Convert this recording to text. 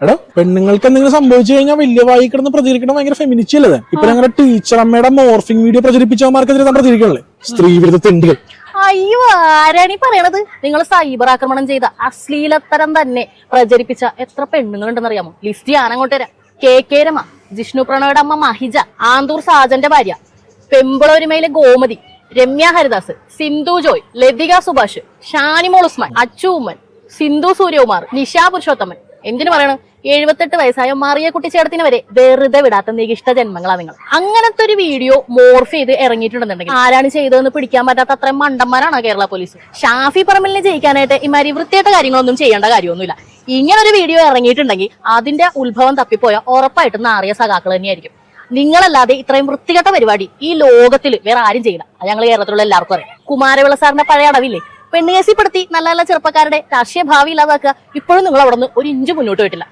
എടാ പെണ്ണുങ്ങൾക്ക് എന്തെങ്കിലും സംഭവിച്ചു കഴിഞ്ഞാൽ വലിയ വായി കിടന്ന് പ്രതികരിക്കണം ഭയങ്കര ഫെമിനിറ്റി അല്ലേ? ഇപ്പൊ ഞങ്ങളുടെ ടീച്ചർ അമ്മയുടെ മോർഫിംഗ് വീഡിയോ പ്രചരിപ്പിച്ചവന്മാർക്കെതിരെ നമ്മൾ പ്രതികരിക്കണല്ലേ? സ്ത്രീ വിരുദ്ധ തെണ്ടികൾ. അയ്യോ, ആരാണ് ഈ പറയണത്? നിങ്ങൾ സൈബർ ആക്രമണം ചെയ്ത അശ്ലീലത്തരം തന്നെ പ്രചരിപ്പിച്ച എത്ര പെണ്ണുങ്ങളുണ്ടെന്ന് അറിയാമോ? ലിസ്റ്റ് ഞാൻ അങ്ങോട്ട് തരാം. കെ രമ, ജിഷ്ണു പ്രണോയുടെ അമ്മ മഹിജ, ആന്തൂർ സാജന്റെ ഭാര്യ, പെമ്പിളൊരുമയിലെ ഗോമതി, രമ്യ ഹരിദാസ്, സിന്ധു ജോയ്, ലതിക സുഭാഷ്, ഷാനിമോൾ ഉസ്മാൻ, അച്ചു ഉമ്മൻ, സിന്ധു സൂര്യകുമാർ, നിഷ പുരുഷോത്തമൻ. എന്തിനു പറയണം, 78 വയസ്സായ മറിയക്കുട്ടി ചേട്ടത്തിന് വരെ വെറുതെ വിടാത്ത നികിഷ്ട ജന്മങ്ങളാ നിങ്ങൾ. അങ്ങനത്തെ ഒരു വീഡിയോ മോർഫ് ചെയ്ത് ഇറങ്ങിയിട്ടുണ്ടെന്നുണ്ടെങ്കിൽ ആരാണ് ചെയ്തതെന്ന് പിടിക്കാൻ പറ്റാത്ത അത്രയും മണ്ടന്മാരാണ് കേരള പോലീസ്. ഷാഫി പറമ്പലിനെ ജയിക്കാനായിട്ട് ഇമാരി വൃത്തിയായിട്ട കാര്യങ്ങളൊന്നും ചെയ്യേണ്ട കാര്യമൊന്നുമില്ല. ഇങ്ങനൊരു വീഡിയോ ഇറങ്ങിയിട്ടുണ്ടെങ്കിൽ അതിന്റെ ഉത്ഭവം തപ്പിപ്പോയ ഉറപ്പായിട്ടും നാറിയ സഖാക്കൾ തന്നെയായിരിക്കും. നിങ്ങളല്ലാതെ ഇത്രയും വൃത്തികെട്ട പരിപാടി ഈ ലോകത്തിൽ വേറെ ആരും ചെയ്യില്ല. അത് ഞങ്ങൾ കേരളത്തിലുള്ള എല്ലാവർക്കും അറിയാം. കുമാരവിള സാറിന്റെ പഴയ അടവില്ലേ, പെണ്ണുകേസിപ്പെടുത്തി നല്ല നല്ല ചെറുപ്പക്കാരുടെ രാഷ്ട്രീയ ഭാവി ഇല്ലാതാക്കുക. ഇപ്പോഴും നിങ്ങൾ അവിടെ നിന്ന് ഒരു ഇഞ്ച് മുന്നോട്ട് പോയിട്ടില്ല.